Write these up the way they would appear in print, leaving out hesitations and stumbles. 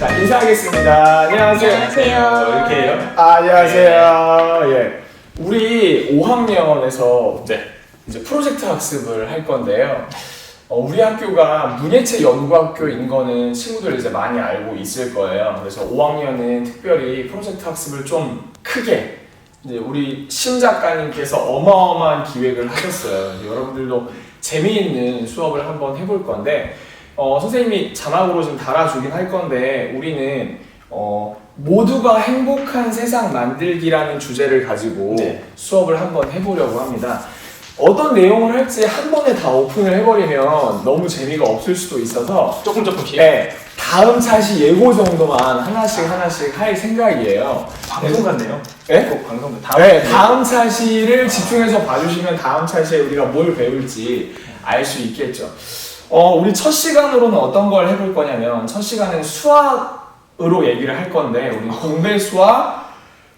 자, 인사하겠습니다. 안녕하세요. 안녕하세요. 이렇게 해요? 안녕하세요. 예. 우리 5학년에서 네. 이제 프로젝트 학습을 할 건데요. 우리 학교가 문예체 연구학교인 거는 친구들 이제 많이 알고 있을 거예요. 그래서 5학년은 특별히 프로젝트 학습을 좀 크게 이제 우리 심 작가님께서 어마어마한 기획을 하셨어요. 여러분들도 재미있는 수업을 한번 해볼 건데 선생님이 자막으로 좀 달아주긴 할 건데 우리는 모두가 행복한 세상 만들기라는 주제를 가지고 네. 수업을 한번 해보려고 합니다. 어떤 내용을 할지 한 번에 다 오픈을 해버리면 너무 재미가 없을 수도 있어서 조금씩. 네, 다음 차시 예고 정도만 하나씩 할 생각이에요. 방송 같네요. 네? 꼭 방송 다음 차시를 집중해서 봐주시면 다음 차시에 우리가 뭘 배울지 알 수 있겠죠. 우리 첫 시간으로는 어떤 걸 해볼 거냐면 첫 시간은 수학으로 얘기를 할 건데 우리 공배수와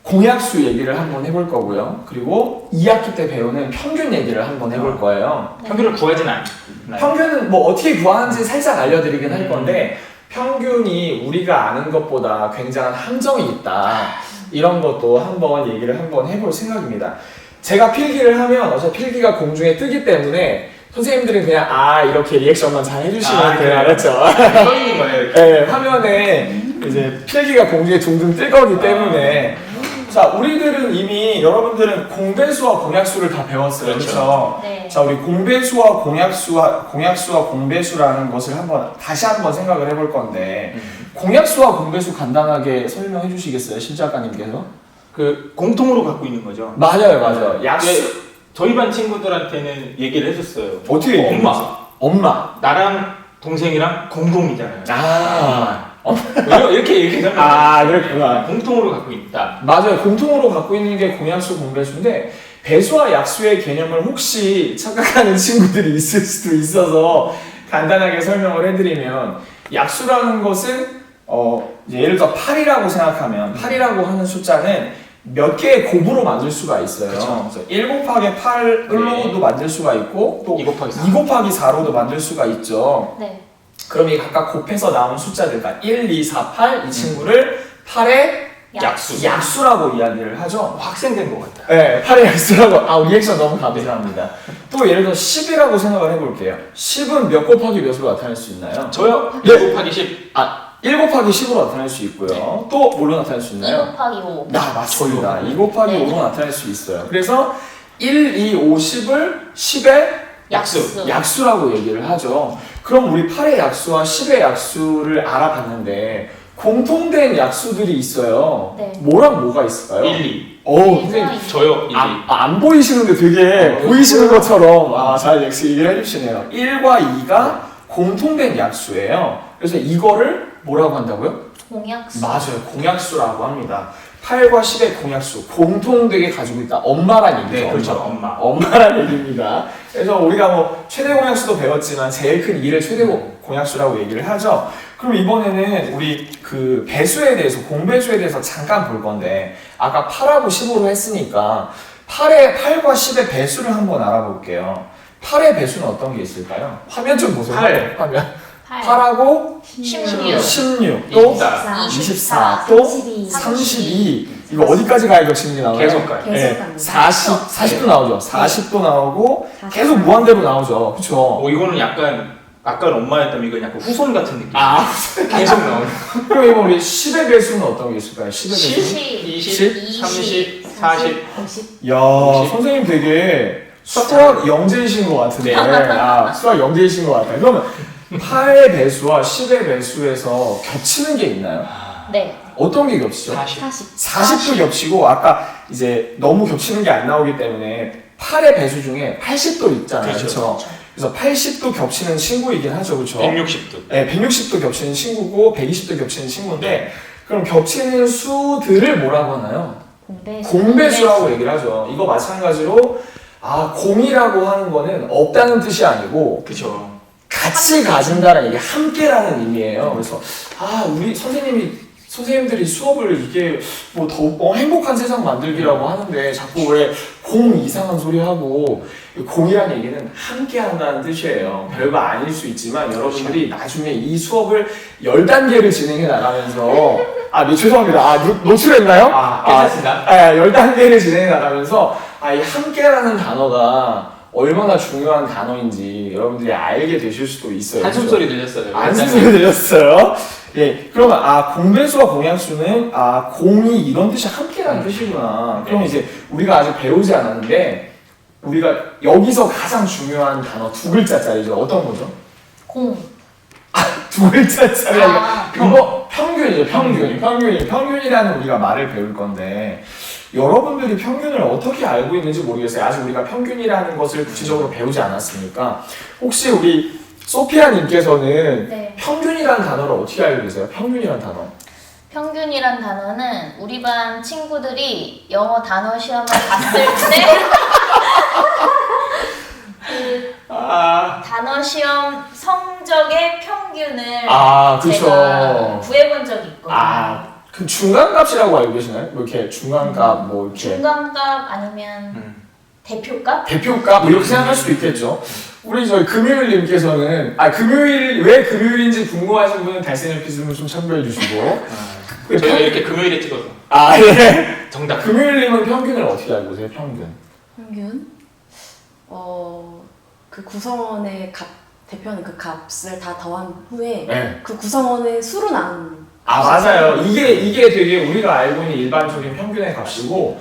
공약수 얘기를 한번 해볼 거고요. 그리고 2학기 때 배우는 평균 얘기를 한번 해볼 거예요. 평균을 구하진 않나요? 평균은 뭐 어떻게 구하는지 살짝 알려드리긴 할 건데 평균이 우리가 아는 것보다 굉장한 함정이 있다. 이런 것도 한번 얘기를 한번 해볼 생각입니다. 제가 필기를 하면 어차피 필기가 공중에 뜨기 때문에 선생님들은 그냥 이렇게 리액션만 잘 해주시면 돼요. 알았죠? 서 있는 거예요. 네, 화면에 이제 필기가 공중에 둥둥 뜰 거기 때문에 자, 우리들은 이미 여러분들은 공배수와 공약수를 다 배웠어요. 그렇죠? 네. 자, 우리 공배수와 공약수와 공배수라는 것을 다시 한번 생각을 해볼 건데 공약수와 공배수 간단하게 설명해 주시겠어요? 신 작가님께서? 그 공통으로 갖고 있는 거죠. 맞아요. 약수. 저희 반 친구들한테는 얘기를 해줬어요. 어떻게 엄마. 나랑 동생이랑 공동이잖아요. 이렇게 얘기하면 그렇구나. 공통으로 갖고 있다. 맞아요. 공통으로 갖고 있는 게 공약수, 공배수인데 배수와 약수의 개념을 혹시 착각하는 친구들이 있을 수도 있어서 간단하게 설명을 해드리면 약수라는 것은 예를 들어 8이라고 생각하면 8이라고 하는 숫자는 몇 개의 곱으로 만들 수가 있어요. 그래서 1 곱하기 8로도 만들 수가 있고 또 2 곱하기 4. 2 곱하기 4로도 만들 수가 있죠. 네. 그럼 이 각각 곱해서 나온 숫자들, 그러니까 1, 2, 4, 8 이 친구를 8의 약수라고 이야기를 하죠. 확생된 것 같다. 네, 8의 약수라고. 리액션 너무 감사합니다. 또 예를 들어 10이라고 생각을 해볼게요. 10은 몇 곱하기 몇으로 나타낼 수 있나요? 저요? 네. 2 곱하기 10. 1 곱하기 10으로 나타낼 수 있고요. 또 뭘로 나타낼 수 2 있나요? 곱하기 5. 맞습니다. 2 곱하기 네. 5로 나타낼 수 있어요. 그래서 1, 2, 5, 10을 10의 약수라고 얘기를 하죠. 그럼 우리 8의 약수와 10의 약수를 알아봤는데 공통된 약수들이 있어요. 네. 뭐랑 뭐가 있을까요? 1, 2. 선생님 저요? 1, 2. 안 보이시는데 되게 보이시는 것처럼 잘 얘기를 해주시네요. 1과 2가 공통된 약수예요. 그래서 이거를 뭐라고 한다고요? 공약수. 맞아요. 공약수라고 합니다. 8과 10의 공약수 공통되게 가지고 있다. 엄마란 얘기죠. 네, 그렇죠. 엄마란 얘기입니다. 그래서 우리가 뭐 최대 공약수도 배웠지만 제일 큰 2를 최대 공약수라고 얘기를 하죠. 그럼 이번에는 우리 그 배수에 대해서 공배수에 대해서 잠깐 볼 건데 아까 8하고 15로 했으니까 8과 10의 배수를 한번 알아볼게요. 8의 배수는 어떤 게 있을까요? 화면 좀 보세요. 8. 화면. 8하고 16. 또 24. 24, 또 32. 이거 어디까지 가야 격식이 나와요? 계속 가요. 네, 40도 나오죠. 40도 나오고 계속 무한대로 나오죠. 그렇죠? 이거는 약간 아까 엄마였다면 이건 약간 후손 같은 느낌. 계속 나오는. 그럼 이거 우리 10의 배수는 어떤 게 있을까요? 10의 배수? 10, 20, 30, 40. 이야, 선생님 되게 수학 영재이신 것 같은데. 수학 영재이신 것 같아요. 그러면 8의 배수와 10의 배수에서 겹치는 게 있나요? 네. 어떤 게 겹치죠? 40. 40도 겹치고 아까 이제 너무 겹치는 게 안 나오기 때문에 8의 배수 중에 80도 있잖아요. 그렇죠? 그래서 80도 겹치는 친구이긴 하죠. 그렇죠? 160도. 네, 160도 겹치는 친구고 120도 겹치는 친구인데 그럼 겹치는 수들을 뭐라고 하나요? 공배수라고 얘기를 하죠. 이거 마찬가지로 공이라고 하는 거는 없다는 뜻이 아니고 그렇죠. 같이 가진다는 얘기, 함께라는 의미예요. 그래서 우리 선생님이 선생님들이 수업을 이게 뭐 더 행복한 세상 만들기라고 하는데 자꾸 왜 공 이상한 소리 하고 공이라는 얘기는 함께 한다는 뜻이에요. 별거 아닐 수 있지만 여러분들이 나중에 이 수업을 10단계를 진행해 나가면서 네, 죄송합니다. 노출했나요? 괜찮습니다. 10단계를 진행해 나가면서 이 함께라는 단어가 얼마나 중요한 단어인지 여러분들이 알게 되실 수도 있어요. 한숨소리 들렸어요. 한숨소리 들렸어요. 예, 그러면 공배수와 공약수는 공이 이런 뜻이 함께라는 뜻이구나. 그럼 이제 우리가 아직 배우지 않았는데 우리가 여기서 가장 중요한 단어 두 글자짜리죠. 어떤 거죠? 공. 두 글자짜리. 아. 이거 평균이죠. 평균이라는 우리가 말을 배울 건데 여러분들이 평균을 어떻게 알고 있는지 모르겠어요. 아직 우리가 평균이라는 것을 구체적으로 배우지 않았으니까 혹시 우리 소피아님께서는 네. 평균이라는 단어를 어떻게 알고 계세요? 평균이라는 단어. 평균이란 단어는 우리 반 친구들이 영어 단어 시험을 봤을 때 그 단어 시험 성적의 평균을 그쵸. 제가 구해본 적이 있거든요. 그 중간값이라고 알고 계시나요? 뭐 이렇게 중간값 뭐 이렇게 중간값 아니면 대표값? 대표값 뭐 이렇게 생각할 수도 있겠죠. 우리 저희 금요일님께서는 왜 금요일인지 궁금하신 분은 달새님 피스를 좀 참고해 주시고 저희가 이렇게 금요일에 찍어서 예. 정답. 금요일님은 평균을 어떻게 알고 계세요? 평균. 평균? 그 구성원의 대표하는 그 값을 다 더한 후에 네. 그 구성원의 수로 나눈. 맞아요. 이게 되게 우리가 알고 있는 일반적인 평균의 값이고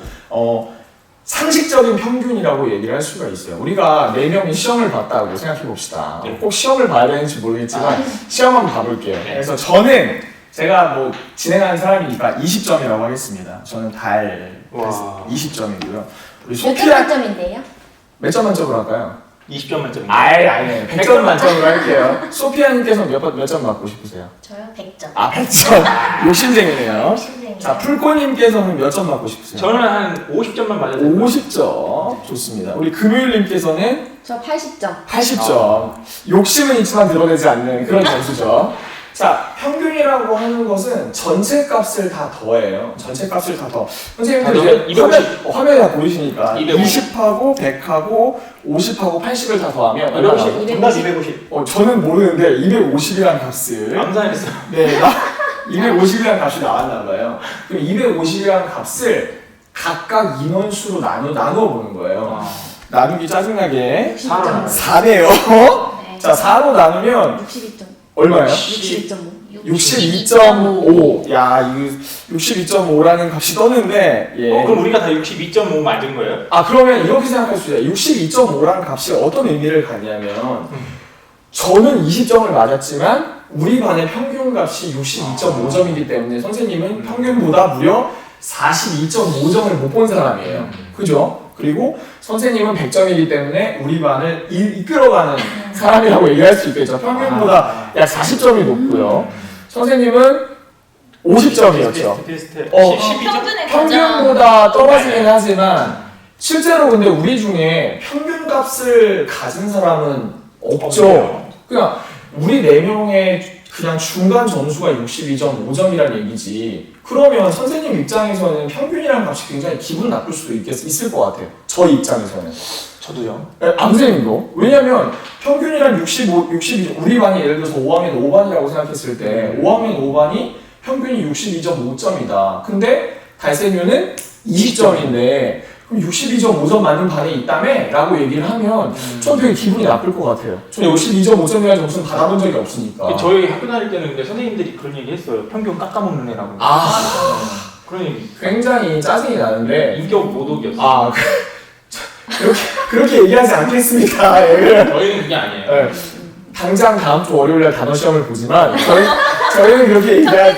상식적인 평균이라고 얘기를 할 수가 있어요. 우리가 4명이 시험을 봤다고 생각해 봅시다. 꼭 시험을 봐야 되는지 모르겠지만 시험 한번 봐볼게요. 그래서 저는 제가 뭐 진행하는 사람이니까 20점이라고 하겠습니다. 저는 달 20점이고요. 우리 소피아 몇 점인데요? 몇 점 만점으로 할까요? 20점 만점입니다. 아니에요. 100점 만점으로 할게요. 소피아님께서 몇 점 맞고 싶으세요? 저요? 100점. 100점. 욕심쟁이네요. 욕심쟁이. 자, 풀코님께서는 몇 점 맞고 싶으세요? 저는 한 50점만 맞아도 돼요. 50점. 좋습니다. 우리 금요일님께서는 저 80점. 80점. 욕심은 있지만 드러내지 않는 그런 점수죠. 자, 평균이라고 하는 것은 전체 값을 다 더해요. 전체 값을 다 더. 선생님들 이제 화면에 다 보이시니까 20하고 100하고 50하고 80을 다 더하면 250. 정답 250. 저는 모르는데 250이라는 값을 암산했어요. 네, 250이라는 값이 나왔나 봐요. 그럼 250이라는 값을 각각 인원수로 나누어 보는 거예요. 나누기 짜증나게 60점. 4네요. 네. 자, 4로 나누면 62점. 얼마예요? 62.5. 62.5. 야, 이거 62.5라는 값이 떴는데, 그럼 우리가 다 62.5 만든 거예요? 그러면 이렇게 생각할 수 있어요. 62.5라는 값이 어떤 의미를 갖냐면, 저는 20점을 맞았지만, 우리 반의 평균 값이 62.5점이기 때문에 선생님은 평균보다 무려 42.5점을 못 본 사람이에요. 그죠? 그리고 선생님은 100점이기 때문에 우리 반을 이끌어가는 사람이라고 얘기할 수 있겠죠. 평균보다 약 40점이 높고요. 선생님은 50점이었죠. 비슷해. 평균의 평균보다 떨어지긴 하지만 실제로 근데 우리 중에 평균값을 가진 사람은 없죠. 그냥 우리 4명의 그냥 중간 점수가 62.5점이라는 얘기지. 그러면 선생님 입장에서는 평균이라는 값이 굉장히 기분 나쁠 수도 있을 것 같아요. 저희 입장에서는. 저도요. 선생님도. 왜냐면 평균이란 62, 우리 반이 예를 들어서 5학년 5반이라고 생각했을 때 5학년 5반이 평균이 62.5점이다. 근데 달세류는 20점인데 그럼 62.5점 맞는 반이 있다며? 라고 얘기를 하면 전 되게 기분이 나쁠 것 같아요. 전 62.5점이라는 점수는 받아본 적이 없으니까. 저희 학교 다닐 때는 근데 선생님들이 그런 얘기 했어요. 평균 깎아먹는 애라고. 그런 얘기. 굉장히 짜증이 나는데 인격 모독이었어요. 그렇게 얘기하지 않겠습니다. 예. 저희는 그게 아니에요. 네. 당장 다음 주 월요일날 단어 시험을 보지만 저희는 그렇게 얘기할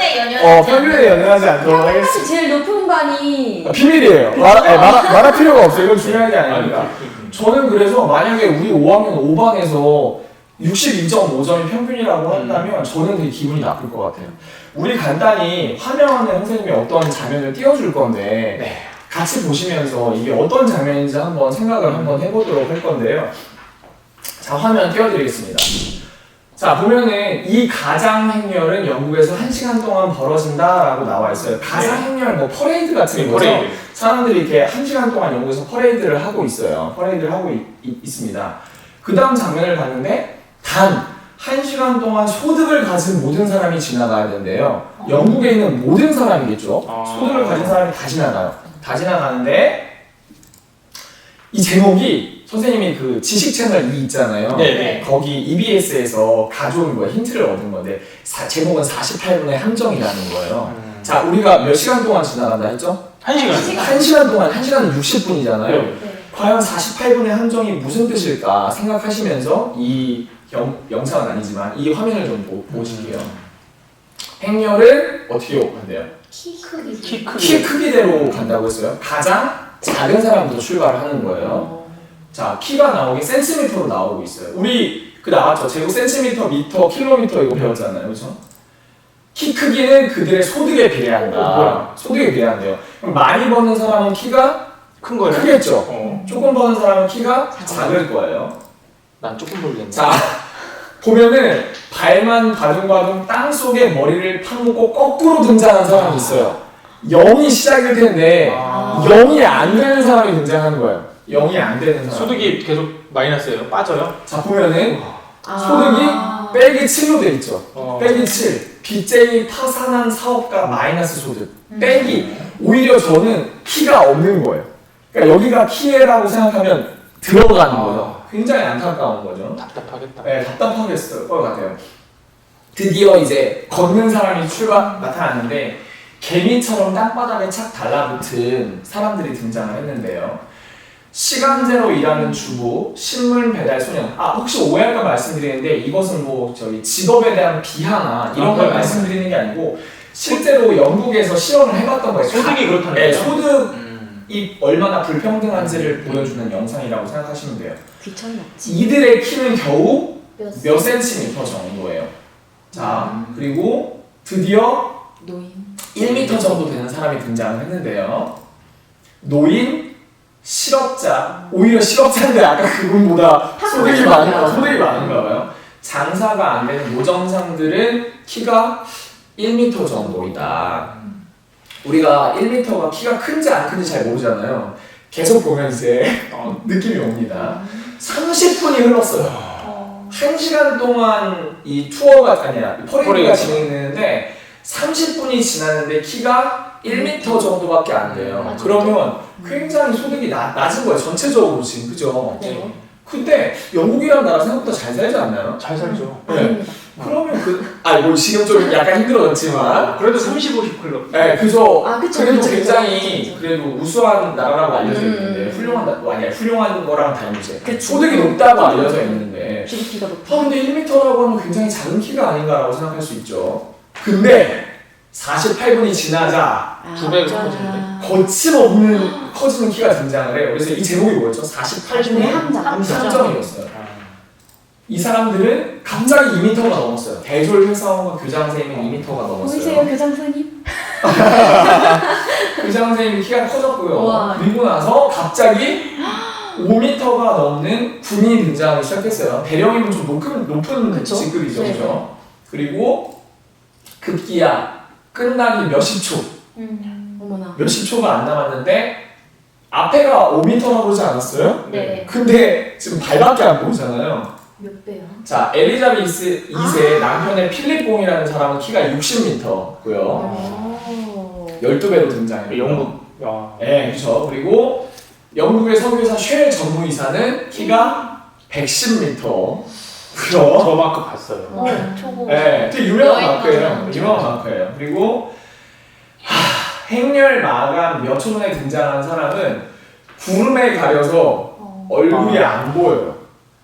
평균에 연연하지 않도록 하겠습니다. 사실 제일 높은 반이 비밀이에요. 말할 필요가 없어요. 이건 중요한 게 아닙니다. 저는 그래서 만약에 우리 5학년 5반에서 62.5점이 평균이라고 한다면 저는 되게 기분이 나쁠 것 같아요. 우리 간단히 화면에 선생님이 어떤 장면을 띄워줄 건데 같이 보시면서 이게 어떤 장면인지 한번 생각을 한번 해보도록 할 건데요. 자, 화면 띄워드리겠습니다. 자, 보면은 이 가장 행렬은 영국에서 1시간 동안 벌어진다라고 나와 있어요. 가장 행렬, 뭐 퍼레이드 같은 거죠. 퍼레이드. 사람들이 이렇게 1시간 동안 영국에서 퍼레이드를 하고 있어요. 퍼레이드를 하고 있습니다. 그 다음 장면을 봤는데 단 1시간 동안 소득을 가진 모든 사람이 지나가야 되는데요. 영국에 있는 모든 사람이겠죠. 소득을 가진 사람이 다 지나가요. 다 지나가는데 이 제목이 선생님이 그 지식 채널 2 있잖아요. 네. 거기 EBS에서 가져온 거예요. 힌트를 얻은 건데 제목은 48분의 함정이라는 거예요. 자, 우리가 몇 시간 동안 지나간다 했죠? 1시간. 1시간 동안, 1시간은 60분이잖아요. 네. 네. 과연 48분의 함정이 무슨 뜻일까 생각하시면서 이 영상은 아니지만 이 화면을 좀 보실게요. 행렬을 어떻게 한대요? 키 크기. 키 크기. 키 크기대로 간다고 했어요. 가장 작은 사람부터 출발을 하는 거예요. 자, 키가 나오게 센티미터로 나오고 있어요. 우리 그 나왔죠. 제곱 센티미터, 미터, 킬로미터 이거 배웠잖아요. 그렇죠? 키 크기는 그들의 소득에 비례한다. 뭐야? 소득에 비례한대요. 그럼 많이 버는 사람은 키가 큰 거예요? 크겠죠. 조금 버는 사람은 키가 작을 거예요. 난 조금 모르겠네. 자, 보면은 발만 바둥바둥 땅 속에 머리를 파묻고 거꾸로 등장하는 사람이 있어요. 0이 시작일 텐데 0이 안 되는 사람이 등장하는 거예요. 0이 안 되는 사람. 소득이 계속 마이너스예요? 빠져요? 자, 보면은 소득이 빼기 7로 돼 있죠. 빼기 7. 빚쟁이 파산한 사업가 마이너스 소득. 빼기. 오히려 저는 키가 없는 거예요. 그러니까 여기가 키라고 생각하면 들어가는 거죠. 굉장히 안타까운 거죠. 답답하겠다. 네, 답답하겠을 것 같아요. 드디어 이제 걷는 사람이 나타났는데 개미처럼 땅바닥에 착 달라붙은 사람들이 등장을 했는데요. 시간제로 일하는 주부, 신문 배달 소년. 혹시 오해할까 말씀드리는데 이것은 뭐 저희 직업에 대한 비하나 이런 걸 말씀드리는 게 아니고 실제로 영국에서 실험을 해봤던 거예요. 소득이 그렇다는 네, 거죠? 소득이 얼마나 불평등한지를 보여주는 영상이라고 생각하시면 돼요. 귀천이 없지. 이들의 키는 겨우 몇 몇 센티미터 정도예요. 자, 그리고 드디어 노인. 1m 정도 되는 사람이 등장을 했는데요. 노인, 실업자, 오히려 실업자인데 아까 그분보다 소득이 많은가 봐요. 장사가 안 되는 노점상들은 키가 1m 정도이다. 우리가 1m가 키가 큰지 안 큰지 잘 모르잖아요. 계속 보면 이제 느낌이 옵니다. 30분이 흘렀어요. 1시간 동안 이 투어가 아니라 퍼레이드가 진행되는데 30분이 지났는데 키가 1m 정도밖에 안 돼요. 그러면 굉장히 소득이 낮은 거예요. 전체적으로 지금. 그죠? 네. 근데 영국이라는 나라 생각보다 잘 살지 않나요? 잘 살죠. 네. 그러면 뭐 지금 좀 약간 힘들어졌지만 그래도 30, 50 클럽. 네, 그죠. 그쵸. 그래도 그쵸. 굉장히 그쵸. 그래도 우수한 나라라고 알려져 있는데 훌륭한 거랑 다른 이제 그쵸. 소득이 높다고 알려져 있는데 GDP가 높아. 근데 1m라고 하면 굉장히 작은 키가 아닌가라고 생각할 수 있죠. 근데 48분이 지나자 두 배로 커지는데? 거침없는 커지는 키가 등장을 해요. 그래서 이 제목이 뭐였죠? 48분의 함정이었어요. 이 사람들은 갑자기 2m가 넘었어요. 대졸 회사원과 교장 선생님은 2m가 보이세요, 넘었어요. 교장 선생님? 교장 선생님이 키가 커졌고요. 우와. 그리고 나서 갑자기 5m가 넘는 군인이 등장하기 시작했어요. 대령이면 좀 높은 그쵸? 직급이죠. 네. 그죠? 그리고 급기야 끝나기 몇십 초, 어머나. 몇십 초가 안 남았는데 앞에가 5m라고 그러지 않았어요? 네. 근데 지금 발밖에 안 보이잖아요. 몇 배요? 자, 엘리자베스 2세 남편의 필립봉이라는 사람은 키가 60m고요. 12배로 등장해요. 영국. 네, 그렇죠. 그리고 영국의 석유회사 쉘 전무이사는 키가 110m. 그죠? 저 마크 봤어요. 초보. 네, 되게 유명한 여행 마크예요. 가는 유명한 마크예요. 그리고 행렬 마감 몇 초 전에 등장한 사람은 구름에 가려서 얼굴이 안 보여요.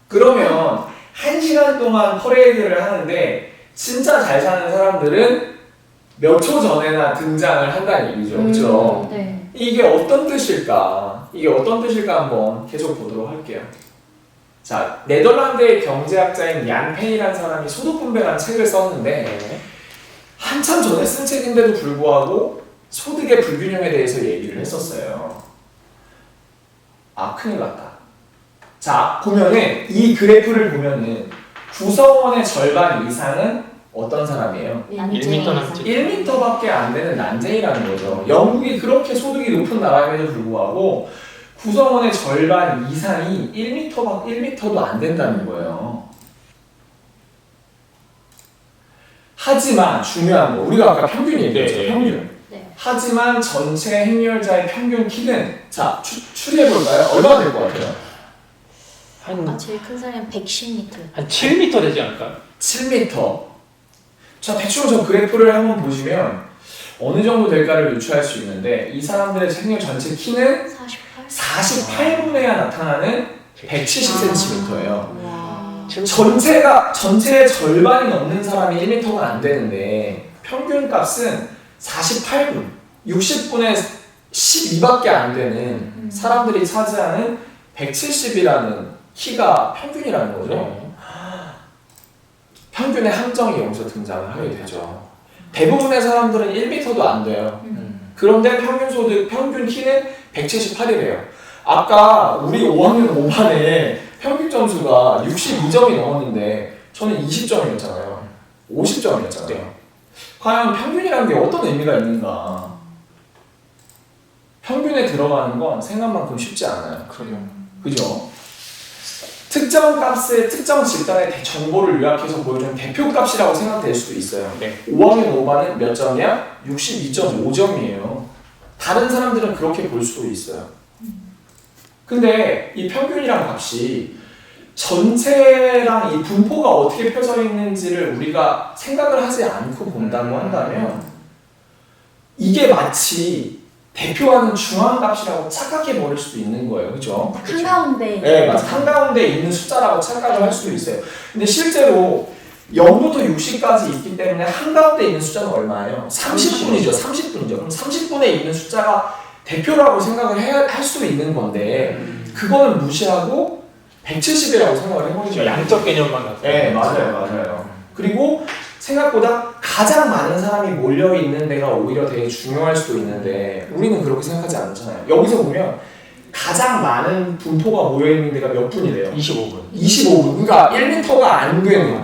그러면 1시간 동안 퍼레이드를 하는데 진짜 잘 사는 사람들은 몇 초 전에나 등장을 한다는 얘기죠. 그렇죠? 네. 이게 어떤 뜻일까? 한번 계속 보도록 할게요. 자, 네덜란드의 경제학자인 얀 펜이라는 사람이 소득분배라는 책을 썼는데 한참 전에 쓴 책인데도 불구하고 소득의 불균형에 대해서 얘기를 했었어요. 큰일 났다. 자, 보면은 이 그래프를 보면은 구성원의 절반 이상은 어떤 사람이에요? 1m 남짓. 1m밖에 안 되는 난쟁이라는 거죠. 영국이 그렇게 소득이 높은 나라임에도 불구하고 구성원의 절반 이상이 1m도 안 된다는 거예요. 하지만 중요한 거, 우리가 아까 평균 얘기했죠. 네. 평균. 네. 하지만 전체 행렬자의 평균 키는 자 추리해볼까요? 얼마나 될 것 같아요? 아, 제일 큰 사람은 110m. 한 7m 되지 않을까? 7m. 자, 대충 저 그래프를 한번 보시면 어느 정도 될까를 유추할 수 있는데 이 사람들의 생년 전체 키는 48? 48분에야 나타나는 170cm예요. 와. 전체의 절반이 넘는 사람이 1m가 안 되는데 평균 값은 48분, 60분의 12밖에 안 되는 사람들이 차지하는 170이라는 키가 평균이라는 거죠. 네. 평균의 함정이 여기서 등장을 하게 되죠. 대부분의 사람들은 1m도 안 돼요. 그런데 평균 키는 178이래요. 아까 우리 5학년 5반에 평균 점수가 62점이 넘었는데 저는 20점이었잖아요. 50점이었잖아요. 네. 과연 평균이라는 게 어떤 의미가 있는가? 평균에 들어가는 건 생각만큼 쉽지 않아요. 그래요. 그죠? 특정 값의 특정 집단의 정보를 요약해서 보여주는 대표값이라고 생각될 수도 있어요. 네. 5학년 5반은 몇 점이야? 62.5점이에요. 다른 사람들은 그렇게 볼 수도 있어요. 근데 이 평균이란 값이 전체랑 이 분포가 어떻게 펴져 있는지를 우리가 생각을 하지 않고 본다고 한다면 이게 마치 대표하는 중앙값이라고 착각해 버릴 수도 있는 거예요. 그죠? 한가운데. 네, 맞아. 한가운데 있는 숫자라고 착각을 할 수도 있어요. 근데 실제로 0부터 60까지 있기 때문에 한가운데 있는 숫자는 얼마예요? 30분이죠. 30분이죠. 그럼 30분에 있는 숫자가 대표라고 생각을 할 수도 있는 건데 그거는 무시하고 170이라고 생각을 해버리죠. 양적 개념만 갖고. 네, 맞아요. 그리고 생각보다 가장 많은 사람이 몰려있는 데가 오히려 되게 중요할 수도 있는데 우리는 그렇게 생각하지 않잖아요. 여기서 보면 가장 많은 분포가 모여있는 데가 몇 분이래요? 25분. 25분. 그러니까 1m가 안 되는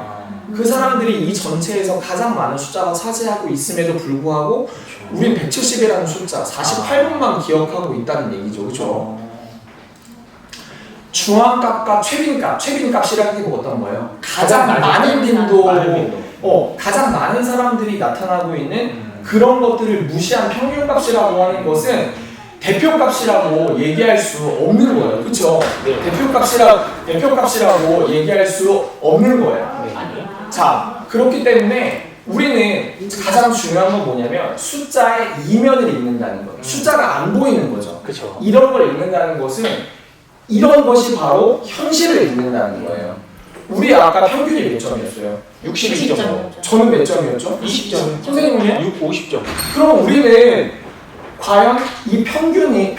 그 사람들이 이 전체에서 가장 많은 숫자가 차지하고 있음에도 불구하고 우린 170이라는 숫자 48분만 기억하고 있다는 얘기죠. 그렇죠? 중앙값과 최빈값이라는 게 어떤 거예요? 가장 많은 빈도, 가장 많은 사람들이 나타나고 있는 그런 것들을 무시한 평균값이라고 하는 것은 대표값이라고 얘기할 수 없는 거예요. 그렇죠? 네. 대표값이라고 얘기할 수 없는 거예요. 네. 자, 그렇기 때문에 우리는 가장 중요한 건 뭐냐면 숫자의 이면을 읽는다는 거예요. 숫자가 안 보이는 거죠. 그렇죠. 이런 걸 읽는다는 것은 이런 것이 바로 현실을 읽는다는 거예요. 우리 아까 평균이 몇 점이었어요? 62점. 저는 몇 점이었죠? 20점. 선생님은요? 50점. 그럼 우리는 과연 이 평균이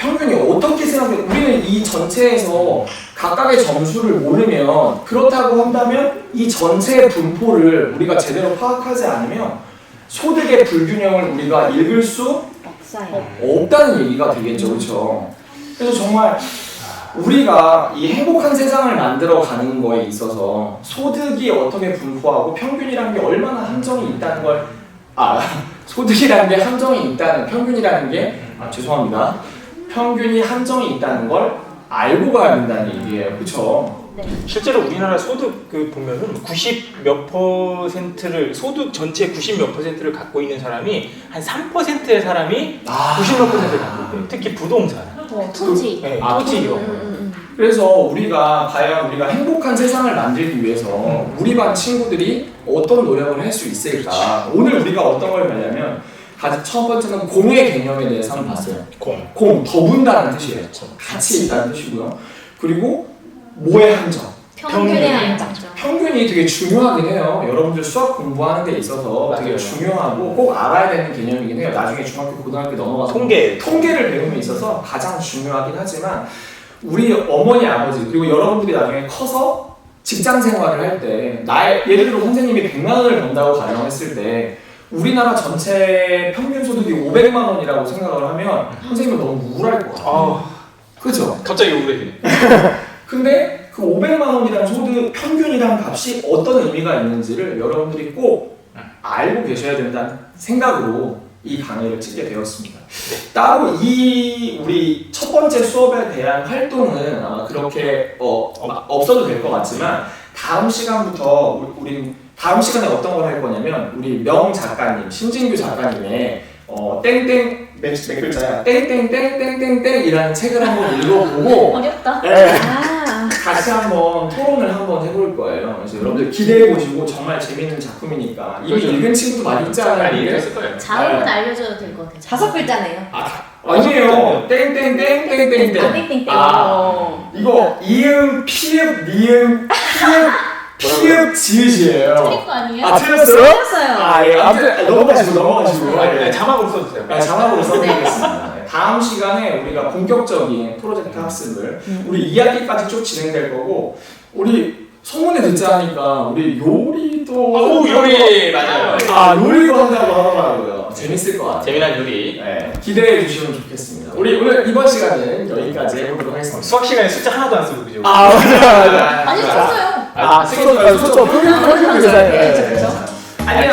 어떻게 생각해? 우리는 이 전체에서 각각의 점수를 모르면 그렇다고 한다면 이 전체의 분포를 우리가 제대로 파악하지 않으면 소득의 불균형을 우리가 읽을 수 없다는 얘기가 되겠죠. 그렇죠? 그래서 정말 우리가 이 행복한 세상을 만들어 가는 거에 있어서 소득이 어떻게 분포하고 평균이라는 게 얼마나 함정이 있다는 걸 소득이라는 게 함정이 있다는 평균이라는 게 죄송합니다. 평균이 함정이 있다는 걸 알고 가야 된다는 얘기예요. 그렇죠? 네. 실제로 우리나라 소득 보면은 90 몇 퍼센트를 소득 전체 90 몇 퍼센트를 갖고 있는 사람이 한 3%의 사람이 90 몇 퍼센트를 갖고 있대요. 특히 부동산. 토지. 네, 아, 토지 이런 거. 그래서 우리가 과연 우리가 행복한 세상을 만들기 위해서 우리 반 친구들이 어떤 노력을 할 수 있을까? 오늘 우리가 어떤 걸 배냐면 가장 첫 번째는 공의 개념에 대해서 한번 봤어요. 공, 더군다는 뜻이에요. 같이 있다는 뜻이고요. 그리고 뭐의 함정? 평균의 함정. 평균이 되게 중요하긴 해요. 여러분들 수학 공부하는 데 있어서 되게 맞아요. 중요하고 꼭 알아야 되는 개념이긴 해요. 나중에 중학교, 고등학교 넘어가서 통계를 배움에 있어서 가장 중요하긴 하지만 우리 어머니, 아버지 그리고 여러분들이 나중에 커서 직장 생활을 할 때 예를 들어 선생님이 100만 원을 번다고 가정했을 때 우리나라 전체 평균 소득이 500만 원이라고 생각을 하면 선생님은 너무 우울할 것 같아요. 그죠? 갑자기 우울해지네. 근데 그 500만 원이라는 소득 평균이라는 값이 어떤 의미가 있는지를 여러분들이 꼭 알고 계셔야 된다는 생각으로 이 강의를 찍게 되었습니다. 따로 이 우리 첫 번째 수업에 대한 활동은 아마 그렇게 없어도 될 것 같지만 다음 시간부터 우리 다음 시간에 어떤 걸 할 거냐면 우리 명 작가님, 신진규 작가님의 땡땡 몇 글자야? 땡땡땡땡땡땡이라는 책을 한번 읽어보고 어렵다. 네. 아, 같이 한번 토론을 한번 해볼 거예요. 그래서 여러분들 기대해 보시고 정말 재밌는 작품이니까 이미 그렇죠. 읽은 친구도 많이 있잖아요. 많이 이게. 읽었을 거예요. 자음은 네. 알려줘도 될 것 같아요. 5글자네요. 아니에요. 땡땡땡땡땡땡. 아, 땡땡땡. 이거 이응, 피읍, 니은, 피읍, 지읒이에요. 틀린 거 아니에요? 틀렸어요? 틀렸어요. 예. 아무튼 넘어가시고. 네, 자막으로 써주세요. 자막으로 써드리겠습니다. 네. 다음 시간에 우리가 본격적인 프로젝트 학습을 우리 2학기까지 쭉 진행될 거고 우리 소문에 듣자니까 우리 요리도 요리 맞아요. 요리도 한다고 하더라고요. 재밌을 것 같아요. 재미난 요리. 네, 기대해 주시면 좋겠습니다. 우리 오늘 이번 시간은 여기까지 해보도록 하겠습니다. 수학 시간에 숫자 하나도 안 쓰고 그죠? 아니 썼어요. 소점 표기 디자인. 안녕.